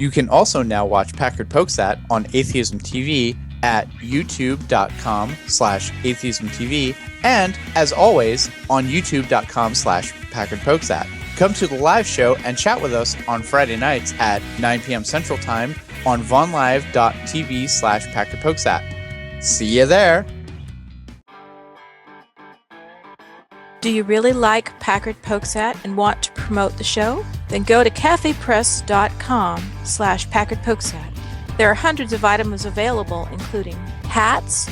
You can also now watch Packard Pokes At on Atheism TV at youtube.com/atheismtv and, as always, on youtube.com/Packard Pokes At. Come to the live show and chat with us on Friday nights at 9 p.m. Central Time on vonlive.tv/Packard Pokes At. See you there! Do you really like Packard Pokes At and want to promote the show? Then go to cafepress.com/Packard Pokes At. There are hundreds of items available, including hats,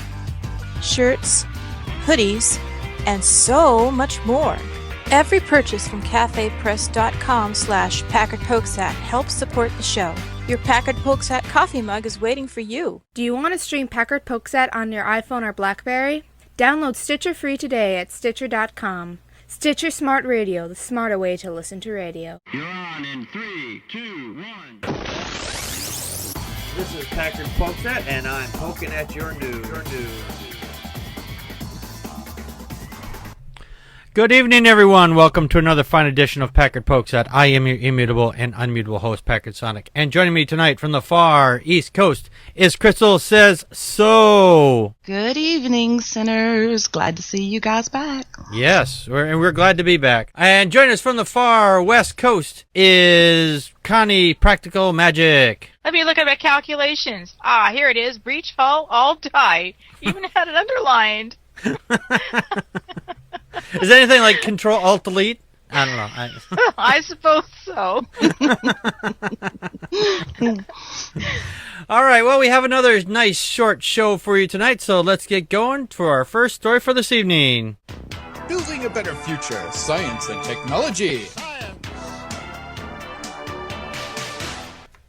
shirts, hoodies, and so much more. Every purchase from cafepress.com/Packard Pokes At helps support the show. Your Packard Pokes At coffee mug is waiting for you. Do you want to stream Packard Pokes At on your iPhone or BlackBerry? Download Stitcher free today at Stitcher.com. Stitcher Smart Radio, the smarter way to listen to radio. You're on in 3, 2, 1. This is Packard Pokes At, and I'm poking at your news. Good evening, everyone. Welcome to another fine edition of Packard Pokes At. I am your immutable and unmutable host, Packard Sonic. And joining me tonight from the far East Coast is Crystal Says So. Good evening, sinners. Glad to see you guys back. Yes, we're glad to be back. And joining us from the far West Coast is Connie Practical Magic. Let me look at my calculations. Here it is. Breach hull, all die. Even had it underlined. Is anything like Control-Alt-Delete? I don't know. I suppose so. All right, well, we have another nice short show for you tonight, so let's get going for our first story for this evening. Building a better future, science and technology.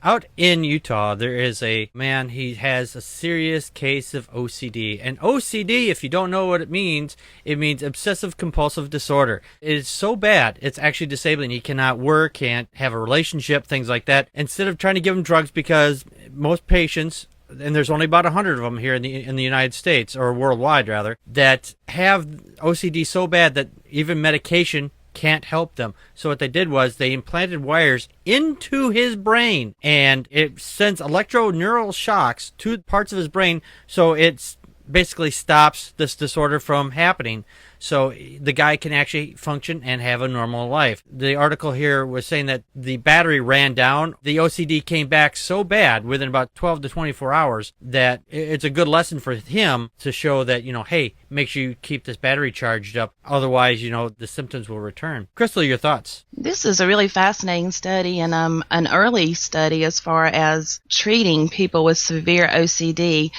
Out in Utah, there is a man, he has a serious case of OCD. And OCD, if you don't know what it means obsessive compulsive disorder. It is so bad, it's actually disabling. He cannot work, can't have a relationship, things like that. Instead of trying to give him drugs, because most patients, and there's only about 100 of them here in the United States, or worldwide rather, that have OCD so bad that even medication can't help them. So what they did was they implanted wires into his brain, and it sends electroneural shocks to parts of his brain, so it basically stops this disorder from happening. So the guy can actually function and have a normal life. The article here was saying that the battery ran down. The OCD came back so bad within about 12 to 24 hours that it's a good lesson for him to show that, hey, make sure you keep this battery charged up. Otherwise, the symptoms will return. Crystal, your thoughts? This is a really fascinating study, and an early study as far as treating people with severe OCD.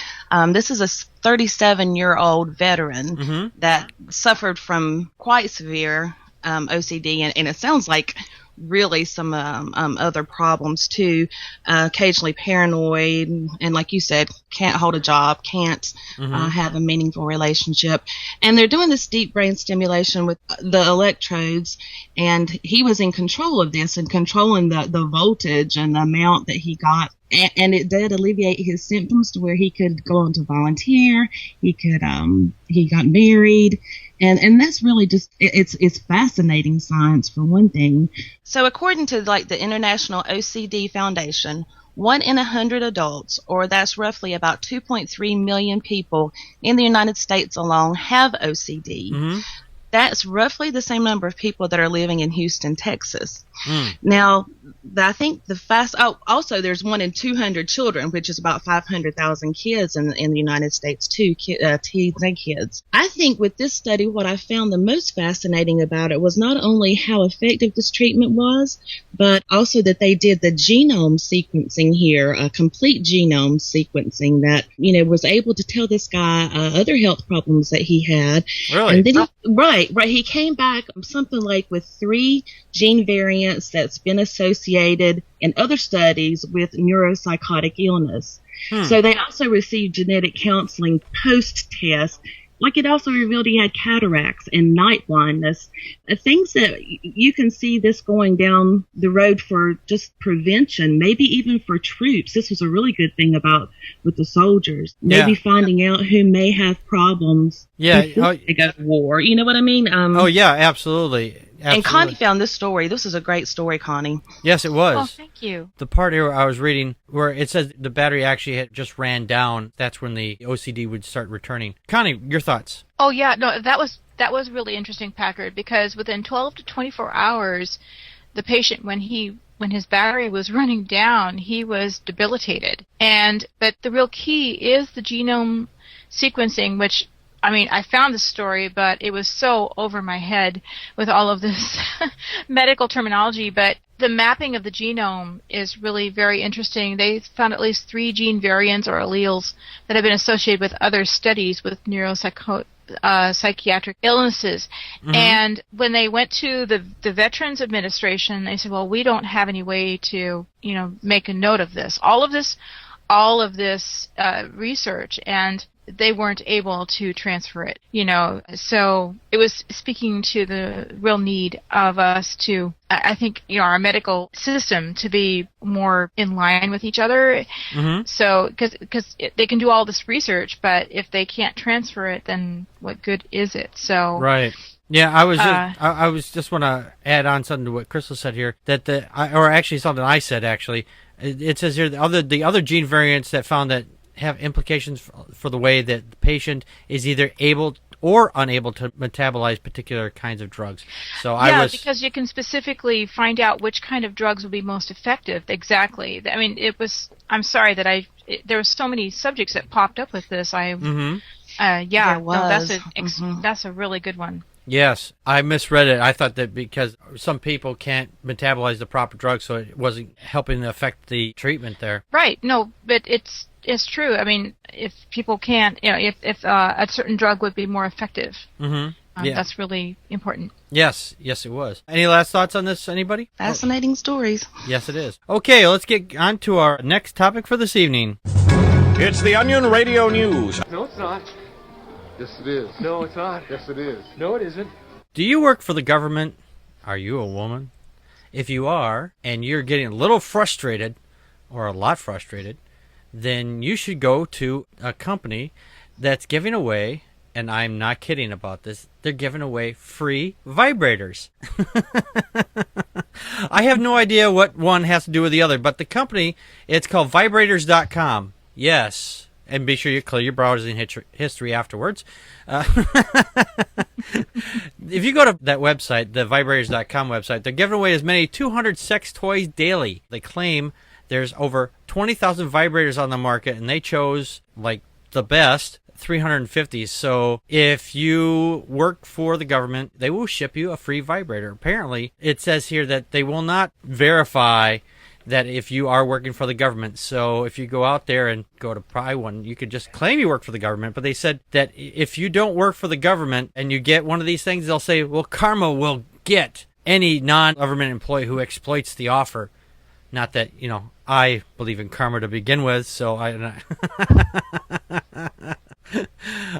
This is a 37-year-old veteran that suffered from quite severe OCD, and it sounds like really some other problems too, occasionally paranoid, and like you said, can't hold a job, can't have a meaningful relationship. And they're doing this deep brain stimulation with the electrodes, and he was in control of this and controlling the voltage and the amount that he got. And it did alleviate his symptoms to where he could go on to volunteer. He could, he got married. And that's really just, it's fascinating science for one thing. So according to the International OCD Foundation, 1 in 100 adults, or that's roughly about 2.3 million people in the United States alone, have OCD. That's roughly the same number of people that are living in Houston, Texas. Now, I think also there's 1 in 200 children, which is about 500,000 kids in the United States too, teens and kids. I think with this study, what I found the most fascinating about it was not only how effective this treatment was, but also that they did the genome sequencing here, a complete genome sequencing that, was able to tell this guy other health problems that he had. Really? And then he came back something like with 3 gene variants that's been associated in other studies with neuropsychotic illness. So they also received genetic counseling post-test. Like, it also revealed he had cataracts and night blindness, things that you can see this going down the road for just prevention, maybe even for troops. This was a really good thing with the soldiers, maybe finding out who may have problems before they go to war. You know what I mean? Oh, yeah, absolutely. And Connie found this story. This is a great story, Connie. Yes, it was. Oh, thank you. The part here I was reading where it says the battery actually had just ran down, that's when the OCD would start returning. Connie, your thoughts? Oh yeah, no, that was really interesting, Packard, because within 12 to 24 hours, the patient, when his battery was running down, he was debilitated. But the real key is the genome sequencing, which, I mean, I found the story, but it was so over my head with all of this medical terminology. But the mapping of the genome is really very interesting. They found at least 3 gene variants or alleles that have been associated with other studies with psychiatric illnesses. Mm-hmm. And when they went to the Veterans Administration, they said, well, we don't have any way to, make a note of this. All of this research, and they weren't able to transfer it, So it was speaking to the real need of us to, I think, our medical system to be more in line with each other. Mm-hmm. So, because they can do all this research, but if they can't transfer it, then what good is it? So right. Yeah, I was just want to add on something to what Crystal said here, or actually something I said actually. It says here the other gene variants that found that have implications for the way that the patient is either able or unable to metabolize particular kinds of drugs. So because you can specifically find out which kind of drugs will be most effective. Exactly. I mean, I'm sorry that there were so many subjects that popped up with this. There was. Mm-hmm. That's a really good one. Yes, I misread it. I thought that because some people can't metabolize the proper drug, so it wasn't helping to affect the treatment there. Right. No, but it's true. I mean, if people can't, if a certain drug would be more effective, that's really important. Yes, it was. Any last thoughts on this, anybody? Fascinating stories. Yes, it is. Okay, let's get on to our next topic for this evening. It's the Onion Radio News. No, it's not. Yes, it is. No, it's not. Yes, it is. No, it isn't. Do you work for the government? Are you a woman? If you are, and you're getting a little frustrated, or a lot frustrated, then you should go to a company that's giving away, and I'm not kidding about this, they're giving away free vibrators. I have no idea what one has to do with the other, but the company, it's called vibrators.com. Yes. And be sure you clear your browsing history afterwards. If you go to that website, the vibrators.com website, they're giving away as many 200 sex toys daily. They claim there's over 20,000 vibrators on the market, and they chose, the best, 350. So if you work for the government, they will ship you a free vibrator. Apparently, it says here that they will not verify that if you are working for the government. So if you go out there and go to buy one, you could just claim you work for the government. But they said that if you don't work for the government and you get one of these things, they'll say, well, karma will get any non-government employee who exploits the offer. Not that, I believe in karma to begin with, so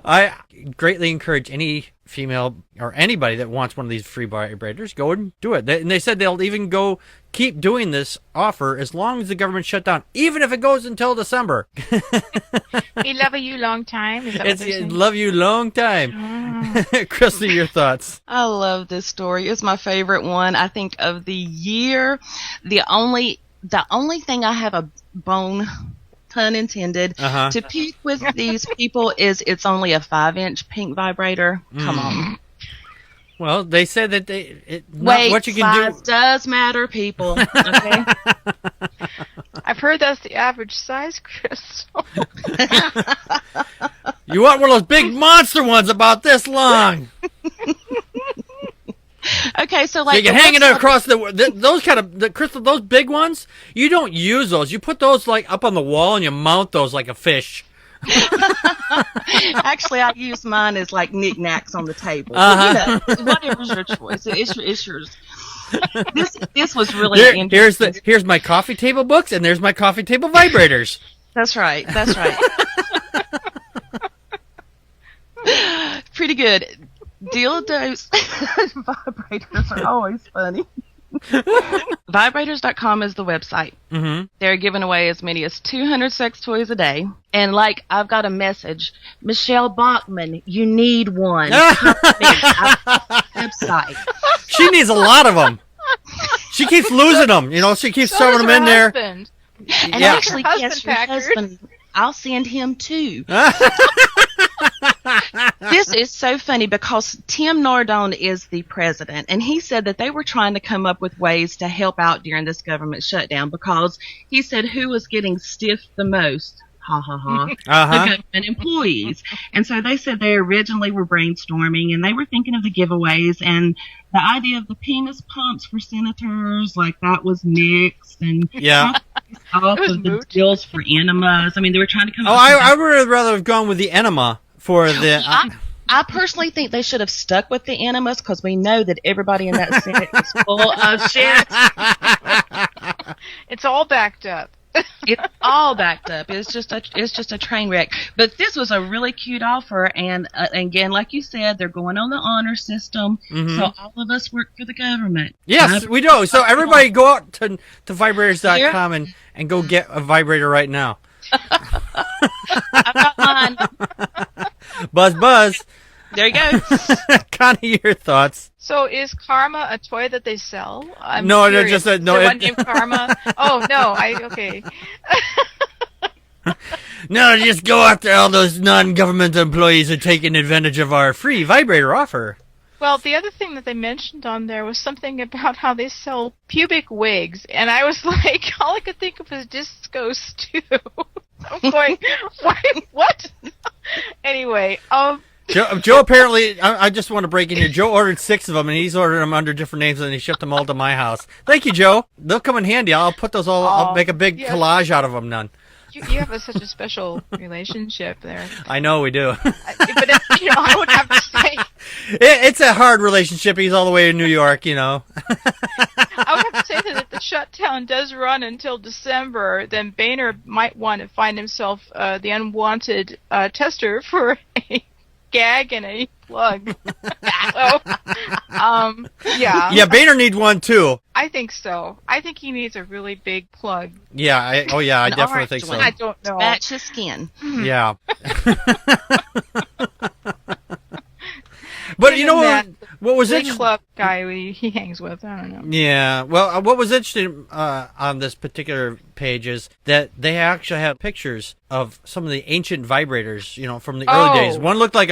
I greatly encourage any female or anybody that wants one of these free vibrators, go and do it. And they said they'll even go keep doing this offer as long as the government shut down, even if it goes until December. We love you long time. Is that what they're saying? Love you long time. Crystal, your thoughts? I love this story. It's my favorite one, I think, of the year. The only thing I have a bone, pun intended, to pick with these people is it's only a 5-inch pink vibrator. Come on. Well, they said that what you can size do does matter, people. Okay. I've heard that's the average size, Crystal. You want one of those big monster ones about this long. Okay, so you can hang it across those kind of Crystal, those big ones. You don't use those. You put those up on the wall and you mount those like a fish. Actually, I use mine as knickknacks on the table. Whatever's your choice. It's yours. This was really interesting. Here's my coffee table books, and there's my coffee table vibrators. That's right. Pretty good. Dildos vibrators are always funny. Vibrators.com is the website. Mm-hmm. They're giving away as many as 200 sex toys a day. And I've got a message. Michelle Bachman, you need one. website. She needs a lot of them. She keeps losing them. She keeps throwing them in there. And actually, yes, your husband, I'll send him too. This is so funny because Tim Nardone is the president, and he said that they were trying to come up with ways to help out during this government shutdown because he said who was getting stiffed the most. Ha ha ha. The government employees. And so they said they originally were brainstorming and they were thinking of the giveaways, and the idea of the penis pumps for senators, like that was mixed, and all of the deals for enemas. I mean, they were trying to come up with I would rather have gone with the enema for the... I personally think they should have stuck with the enemas because we know that everybody in that Senate is full of shit. It's all backed up. It's all backed up. It's just a train wreck. But this was a really cute offer, and again, like you said, they're going on the honor system. Mm-hmm. So all of us work for the government. Yes, we do. So everybody go out to vibrators.com and go get a vibrator right now. I've got mine. Buzz. There you go. Connie, your thoughts. So is Karma a toy that they sell? No, they're just one named Karma. Oh no, okay. No, just go after all those non-government employees who are taking advantage of our free vibrator offer. Well, the other thing that they mentioned on there was something about how they sell pubic wigs, and I was like, all I could think of was Disco Stew. I'm going, what? Anyway, Joe apparently, I just want to break in here. Joe ordered 6 of them, and he's ordered them under different names, and he shipped them all to my house. Thank you, Joe. They'll come in handy. I'll put those all. I'll make a big collage out of them. None. You have such a special relationship there. I know we do. But I would have to say it's a hard relationship. He's all the way in New York, I would have to say that if the shutdown does run until December, then Boehner might want to find himself the unwanted tester for a gag and a plug. So, yeah, Boehner needs one too. I think so. I think he needs a really big plug. Yeah, I definitely think so. I don't know. Match his skin. Yeah. But you know what was interesting? Club guy he hangs with. I don't know. Yeah. Well, what was interesting on this particular page is that they actually have pictures of some of the ancient vibrators, from the early days. One looked like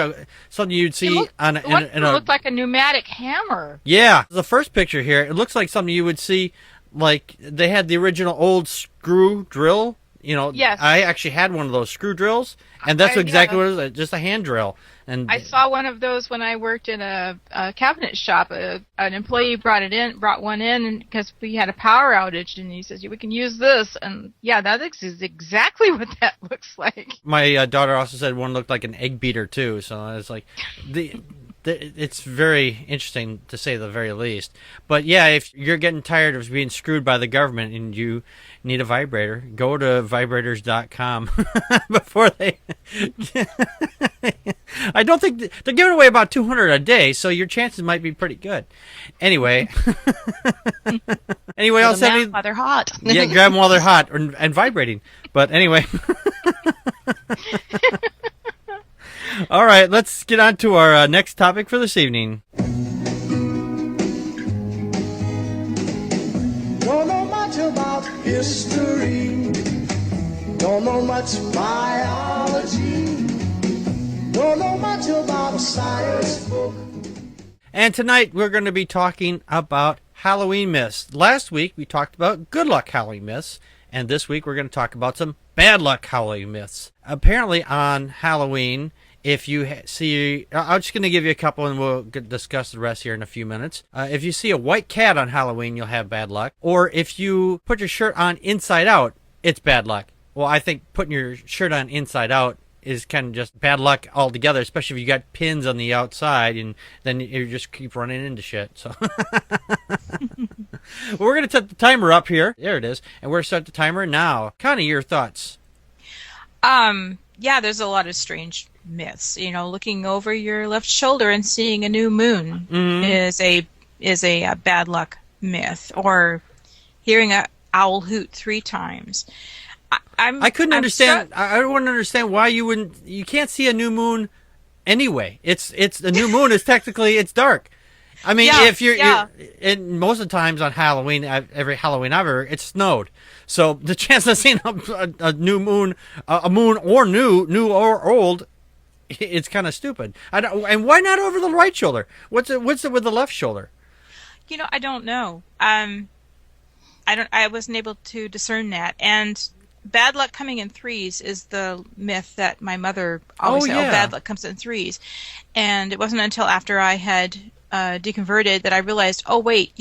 something you'd see it looked like a pneumatic hammer. Yeah. The first picture here, it looks like something you would see, like they had the original old screw drill. Yes. I actually had one of those screw drills, and that's exactly what it was, just a hand drill. And I saw one of those when I worked in a cabinet shop. An employee brought one in because we had a power outage, and he says, we can use this. And yeah, that is exactly what that looks like. My daughter also said one looked like an egg beater too, so I was like, it's very interesting to say the very least. But yeah, if you're getting tired of being screwed by the government and you need a vibrator, go to vibrators.com before they... I don't think... They're giving away about 200 a day, so your chances might be pretty good. Anyway. Else have any... while they're hot. Yeah, grab them while they're hot and vibrating. But anyway... All right, let's get on to our next topic for this evening. Don't know much about history. Don't know much biology. Don't know much about a science book. And tonight we're going to be talking about Halloween myths. Last week we talked about good luck Halloween myths, and this week we're going to talk about some bad luck Halloween myths. Apparently on Halloween, if you see, I'm just going to give you a couple and we'll discuss the rest here in a few minutes. If you see a white cat on Halloween, you'll have bad luck. Or if you put your shirt on inside out, it's bad luck. Well, I think putting your shirt on inside out is kind of just bad luck altogether, especially if you got pins on the outside and then you just keep running into shit. So well, we're going to set the timer up here. There it is. And we're going to start the timer now. Connie, your thoughts? Yeah, there's a lot of strange myths. Looking over your left shoulder and seeing a new moon is a bad luck myth, or hearing an owl hoot 3 times. I couldn't understand. I wouldn't understand why you wouldn't. You can't see a new moon anyway. It's a new moon. It's technically it's dark. I mean, Yeah, if you're, yeah. and most of the times on Halloween, every Halloween ever, it snowed. So the chance of seeing a new moon, a moon or new or old, it's kind of stupid. And why not over the right shoulder? What's it with the left shoulder? I don't know. I wasn't able to discern that. And bad luck coming in threes is the myth that my mother always said, bad luck comes in threes. And it wasn't until after I had deconverted that I realized, oh, wait,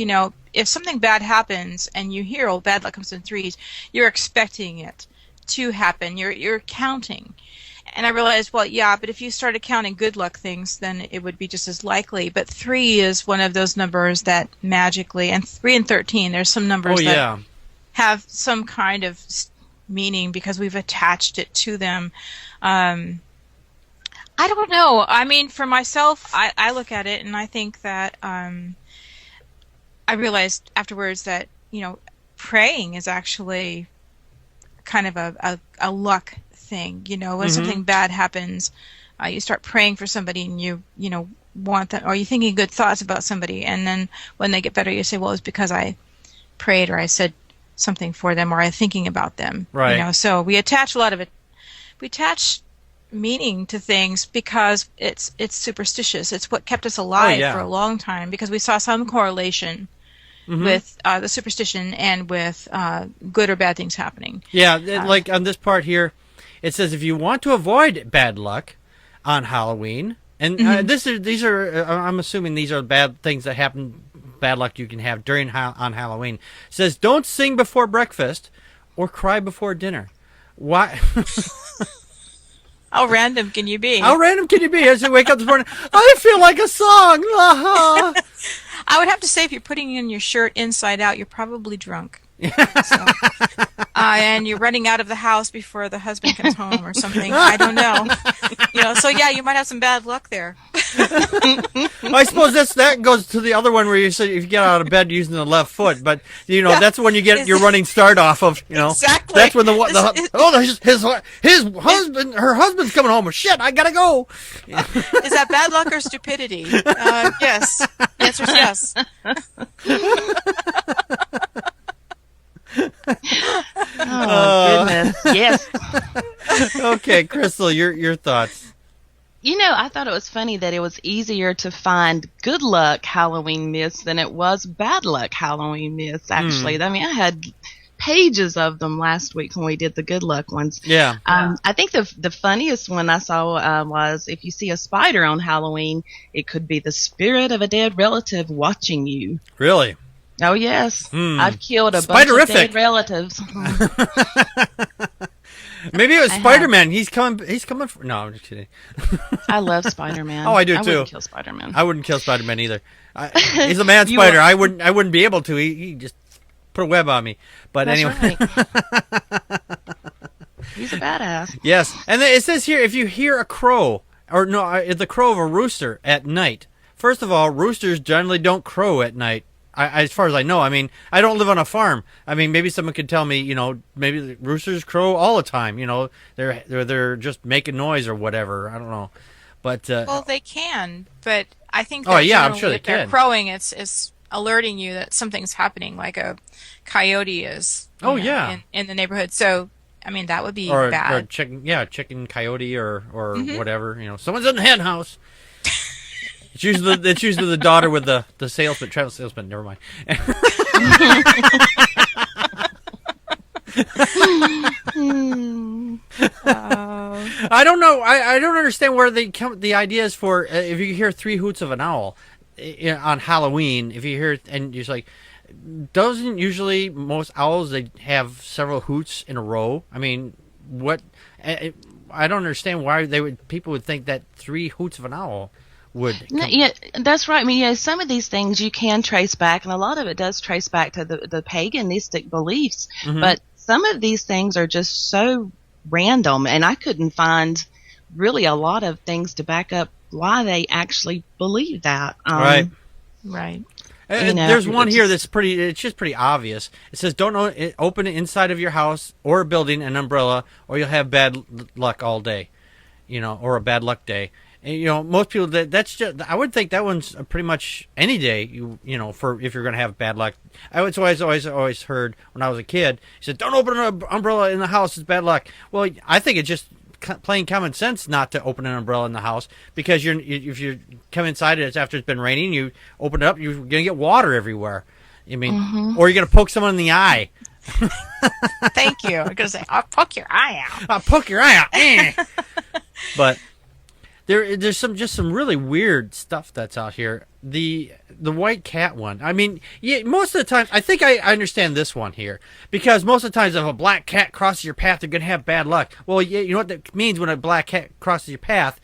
if something bad happens and you hear, oh, bad luck comes in threes, you're expecting it to happen. You're counting. And I realized, well, yeah, but if you started counting good luck things, then it would be just as likely. But 3 is one of those numbers that magically, and 3 and 13, there's some numbers that have some kind of meaning because we've attached it to them. I don't know. I mean, for myself, I look at it and I think that I realized afterwards that, praying is actually kind of a luck thing. When something bad happens, you start praying for somebody and you want that, or you're thinking good thoughts about somebody, and then when they get better you say, well, it's because I prayed or I said something for them or I'm thinking about them. Right. So we attach a lot of it. We attach meaning to things because it's superstitious. It's what kept us alive for a long time because we saw some correlation with the superstition and with good or bad things happening. Yeah, like on this part here, it says if you want to avoid bad luck on Halloween, and these are I'm assuming these are bad things that happen, bad luck you can have on Halloween. It says don't sing before breakfast or cry before dinner. Why? How random can you be? How random can you be? As you wake up this morning, I feel like a song. I would have to say if you're putting in your shirt inside out, you're probably drunk. And you're running out of the house before the husband comes home or something. I don't know. So yeah, you might have some bad luck there. I suppose that goes to the other one where you say if you get out of bed using the left foot, but that's when you get your running start off of Exactly. That's when her husband's coming home. Shit, I gotta go. Is that bad luck or stupidity? Yes. The answer is yes. Oh, goodness. Yes. Okay, Crystal, your thoughts. I thought it was funny that it was easier to find good luck Halloween myths than it was bad luck Halloween myths, actually. I mean, I had pages of them last week when we did the good luck ones. Yeah. I think the funniest one I saw was if you see a spider on Halloween, it could be the spirit of a dead relative watching you. Really? Oh, yes. I've killed a bunch of dead relatives. Maybe it was Spider-Man. He's coming for... No, I'm just kidding. I love Spider-Man. Oh, I do, too. I wouldn't kill Spider-Man. I wouldn't kill Spider-Man either. He's a man spider. I wouldn't be able to. He just put a web on me. But That's anyway. Right. He's a badass. Yes. And then it says here, if you hear a crow, or no, the crow of a rooster at night. First of all, roosters generally don't crow at night. As far as I know, I mean, I don't live on a farm. I mean, maybe someone could tell me, maybe the roosters crow all the time. They're just making noise or whatever. I don't know, but well, they can. But I think I'm sure they they're can. crowing. It's alerting you that something's happening, like a coyote is. In the neighborhood. So I mean, that would be bad. Or chicken, coyote, or whatever. Someone's in the hen house. It's usually the daughter with the salesman, travel salesman. Never mind. I don't know. I don't understand where the idea is for if you hear 3 hoots of an owl on Halloween. If you hear and you're like, doesn't usually most owls they have several hoots in a row? I mean, what? I don't understand why people would think that 3 hoots of an owl would. Yeah, that's right. I mean, some of these things you can trace back, and a lot of it does trace back to the paganistic beliefs. But some of these things are just so random, and I couldn't find really a lot of things to back up why they actually believe that. Right. There's one here that's pretty. It's just pretty obvious. It says, "Don't open it inside of your house or a building an umbrella, or you'll have bad luck all day." Or a bad luck day. And, most people that's just. I would think that one's pretty much any day. For if you're going to have bad luck. I was always heard when I was a kid. He said, "Don't open an umbrella in the house; it's bad luck." Well, I think it's just plain common sense not to open an umbrella in the house, because if you come inside it after it's been raining, you open it up, you're going to get water everywhere. Or you're going to poke someone in the eye. Thank you. I'm going to say, I'll poke your eye out. I'll poke your eye out. But there's some really weird stuff that's out here. The white cat one. I mean, most of the time, I think I understand this one here, because most of the times if a black cat crosses your path, you're going to have bad luck. Well, you know what that means when a black cat crosses your path?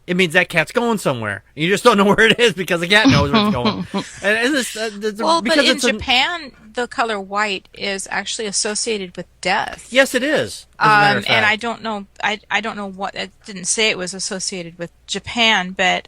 It means that cat's going somewhere. You just don't know where it is because the cat knows where it's going. But in Japan, the color white is actually associated with death. Yes, it is. As a matter of fact. And I don't know. I don't know what. It didn't say it was associated with Japan, but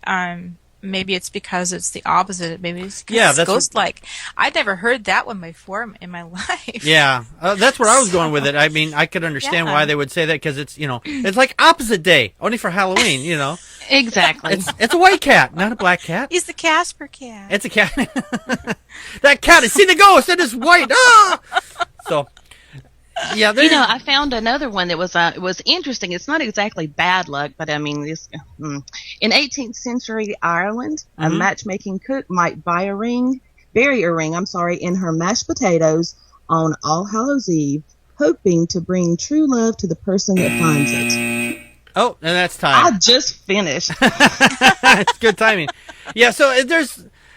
maybe it's because it's the opposite. Maybe it's because it's ghost-like. I'd never heard that one before in my life. Yeah, that's where I was going with it. I mean, I could understand why they would say that, because it's it's like opposite day, only for Halloween. Exactly. It's a white cat, not a black cat. He's the Casper cat. It's a cat. That cat has seen the ghost and it's white. Ah! So. Yeah, I found another one that was interesting. It's not exactly bad luck, but I mean, in 18th century Ireland, a matchmaking cook might bury a ring, in her mashed potatoes on All Hallows Eve, hoping to bring true love to the person that finds it. Oh, and that's time. I just finished. It's good timing. Yeah, so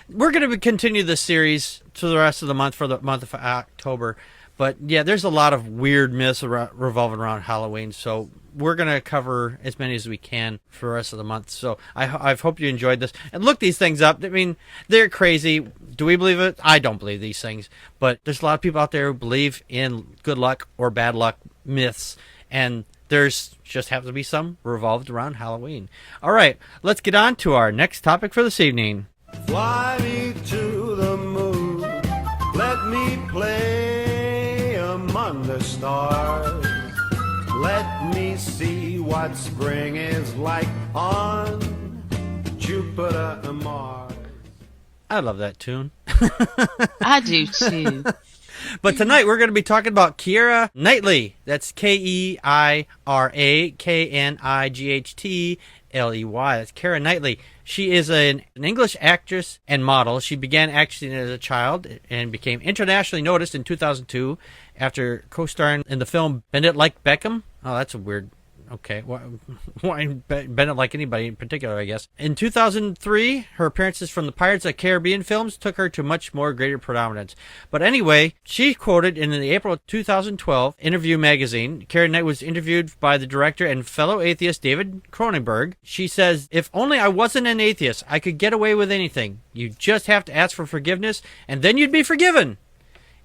we're going to continue this series to the rest of the month, for the month of October. But, yeah, there's a lot of weird myths revolving around Halloween, so we're going to cover as many as we can for the rest of the month. So I hope you enjoyed this. And look these things up. I mean, they're crazy. Do we believe it? I don't believe these things. But there's a lot of people out there who believe in good luck or bad luck myths, and there's just happens to be some revolved around Halloween. All right, let's get on to our next topic for this evening. Fly me to the moon, let me play among the stars. Let me see what spring is like on Jupiter and Mars. I love that tune. I do too. But tonight we're going to be talking about Keira Knightley. That's Keira Knightly. That's Keira Knightley. She is an English actress and model. She began acting as a child and became internationally noticed in 2002 after co-starring in the film Bend It Like Beckham. Oh, that's a weird... Okay, why Bend It Like Anybody in particular, I guess. In 2003, her appearances from the Pirates of the Caribbean films took her to much more greater predominance. But anyway, she quoted in the April 2012 Interview magazine. Keira Knightley was interviewed by the director and fellow atheist David Cronenberg. She says, "If only I wasn't an atheist, I could get away with anything. You just have to ask for forgiveness, and then you'd be forgiven.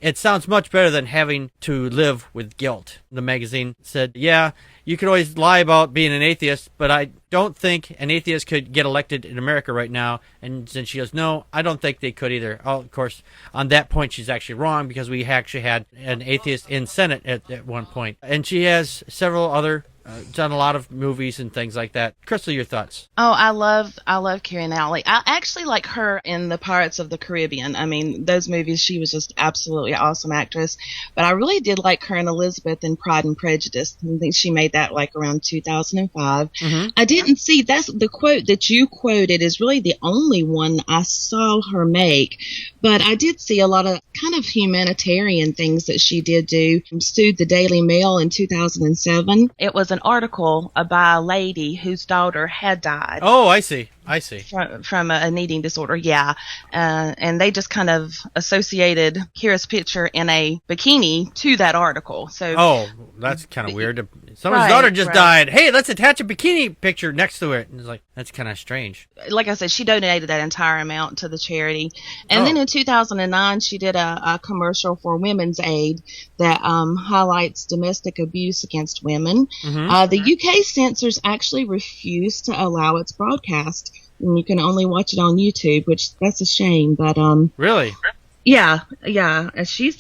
It sounds much better than having to live with guilt." The magazine said, "Yeah, you could always lie about being an atheist, but I don't think an atheist could get elected in America right now." And then she goes, "No, I don't think they could either." Oh, of course, on that point, she's actually wrong, because we actually had an atheist in Senate at one point. And she has several other, done a lot of movies and things like that. Crystal, your thoughts? Oh, I love Keira Knightley. I actually like her in the Pirates of the Caribbean. I mean, those movies, she was just absolutely awesome actress. But I really did like her in Elizabeth in Pride and Prejudice. I think she made that like around 2005. Mm-hmm. I didn't see, that's the quote that you quoted is really the only one I saw her make. But I did see a lot of kind of humanitarian things that she did do. Sued the Daily Mail in 2007. It was an article by a lady whose daughter had died. Oh, I see. From an eating disorder, yeah. And they just kind of associated Keira's picture in a bikini to that article. So, oh, that's kind of weird. Someone's daughter just died. Hey, let's attach a bikini picture next to it. And it's like, that's kind of strange. Like I said, she donated that entire amount to the charity. And then in 2009, she did a commercial for Women's Aid that highlights domestic abuse against women. Mm-hmm. The UK censors actually refused to allow its broadcast. And you can only watch it on YouTube, which that's a shame. But really, Yeah. And she's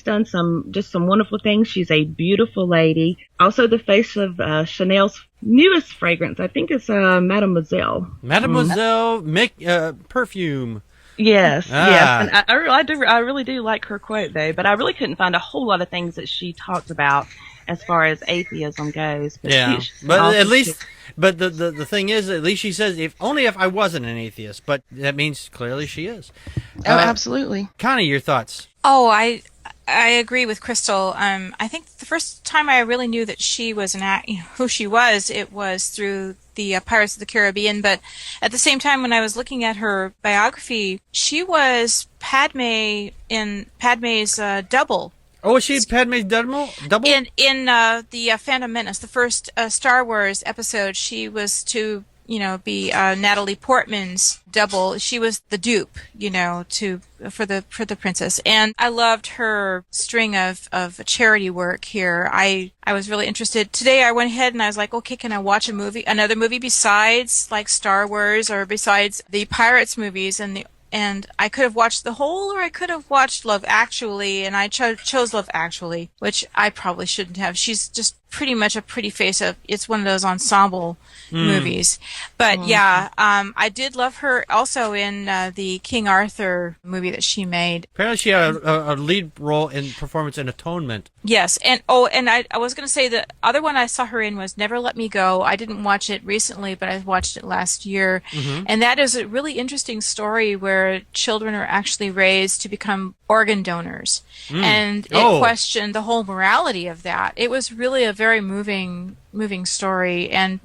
done some wonderful things. She's a beautiful lady. Also the face of Chanel's newest fragrance, I think it's Mademoiselle. Mademoiselle perfume. Yes. And I really do like her quote though, but I really couldn't find a whole lot of things that she talked about as far as atheism goes. But but the thing is, at least she says, if I wasn't an atheist, but that means clearly she is. Absolutely. Connie, your thoughts? Oh, I agree with Crystal. I think the first time I really knew that she was who she was, it was through the Pirates of the Caribbean. But at the same time, when I was looking at her biography, she was Padme in Padme's double. Oh, was she Padme's double? In the Phantom Menace, the first Star Wars episode, she was to be Natalie Portman's double. She was the dupe, for the princess. And I loved her string of charity work here. I was really interested. Today I went ahead and I was like, okay, can I watch another movie besides like Star Wars or besides the Pirates movies? And I could have watched the whole, or I could have watched Love Actually, and I chose Love Actually, which I probably shouldn't have. She's just pretty much a pretty face of, it's one of those ensemble movies. But I did love her also in the King Arthur movie that she made. Apparently she had a lead role in performance in Atonement. Yes, and I was going to say the other one I saw her in was Never Let Me Go. I didn't watch it recently, but I watched it last year. Mm-hmm. And that is a really interesting story where children are actually raised to become organ donors. And it questioned the whole morality of that. It was really a very moving story, and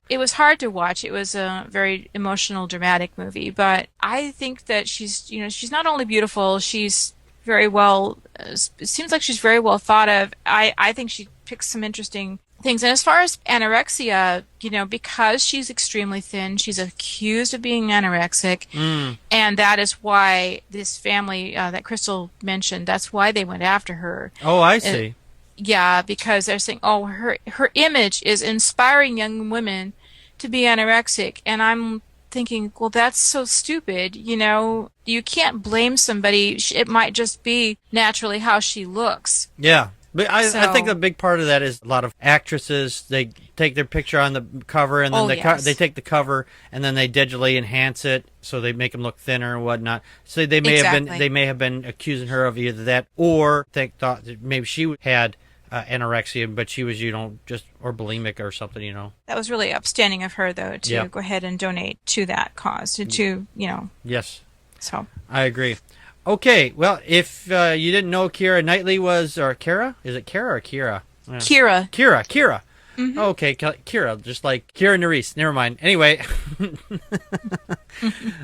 it was hard to watch. It was a very emotional, dramatic movie, but I think that she's not only beautiful, she's very well, it seems like she's very well thought of. I think she picks some interesting things. And as far as anorexia, because she's extremely thin, she's accused of being anorexic, and that is why this family that Crystal mentioned, that's why they went after her. Oh, I see. Yeah, because they're saying, her image is inspiring young women to be anorexic, and I'm thinking, well, that's so stupid. You can't blame somebody. It might just be naturally how she looks. Yeah. But I think a big part of that is a lot of actresses, they take their picture on the cover, and then they take the cover and then they digitally enhance it so they make them look thinner and whatnot. So they may have been accusing her of either that, or they thought that maybe she had anorexia, but she was or bulimic or something. That was really upstanding of her, though, to go ahead and donate to that cause. Yes. So I agree. Okay, well, if you didn't know, Keira Knightley was, or Kara? Is it Kara or Kira? Kira. Kira. Mm-hmm. Okay, Kira, just like Kira Nerys. Never mind. Anyway,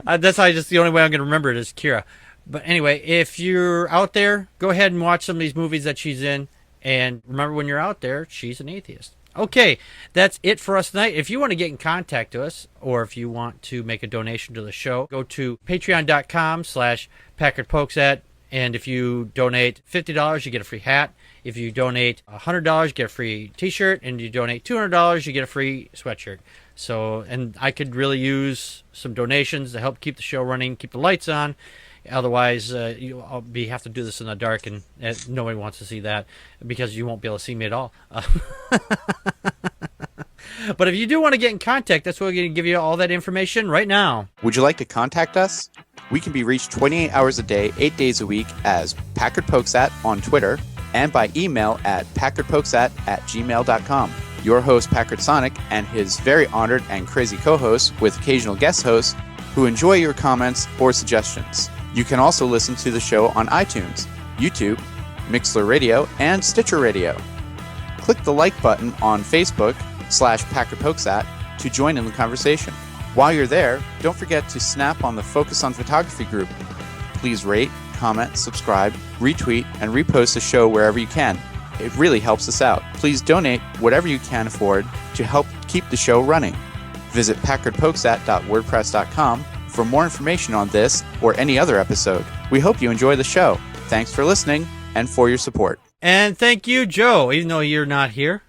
that's the only way I'm going to remember it is Kira. But anyway, if you're out there, go ahead and watch some of these movies that she's in. And remember, when you're out there, she's an atheist. Okay, that's it for us tonight. If you want to get in contact with us, or if you want to make a donation to the show, go to patreon.com/Packard Pokes At, and if you donate $50, you get a free hat. If you donate $100, you get a free t-shirt, and you donate $200, you get a free sweatshirt. So, and I could really use some donations to help keep the show running, keep the lights on. Otherwise, you'll have to do this in the dark, and nobody wants to see that because you won't be able to see me at all. But if you do want to get in contact, that's why we're going to give you all that information right now. Would you like to contact us? We can be reached 28 hours a day, 8 days a week as Packard Pokes At on Twitter, and by email at packardpokesat@gmail.com. Your host, Packard Sonic, and his very honored and crazy co-hosts with occasional guest hosts who enjoy your comments or suggestions. You can also listen to the show on iTunes, YouTube, Mixler Radio, and Stitcher Radio. Click the like button on Facebook/Packard Pokes At to join in the conversation. While you're there, don't forget to snap on the Focus on Photography group. Please rate, comment, subscribe, retweet, and repost the show wherever you can. It really helps us out. Please donate whatever you can afford to help keep the show running. Visit packardpokesat.wordpress.com for more information on this or any other episode. We hope you enjoy the show. Thanks for listening and for your support. And thank you, Joe, even though you're not here.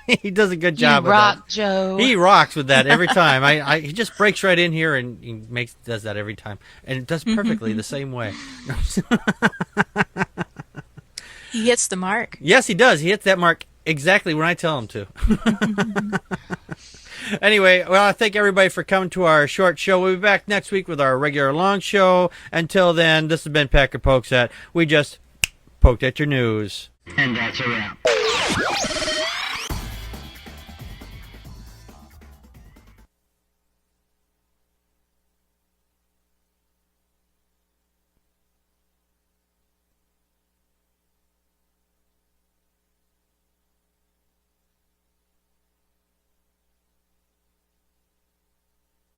He does a good job You with rock, that. Joe. He rocks with that every time. He just breaks right in here and he does that every time. And it does perfectly the same way. He hits the mark. Yes, he does. He hits that mark exactly when I tell him to. Anyway, well, I thank everybody for coming to our short show. We'll be back next week with our regular long show. Until then, this has been Packard Pokes At. We just poked at your news. And that's a wrap.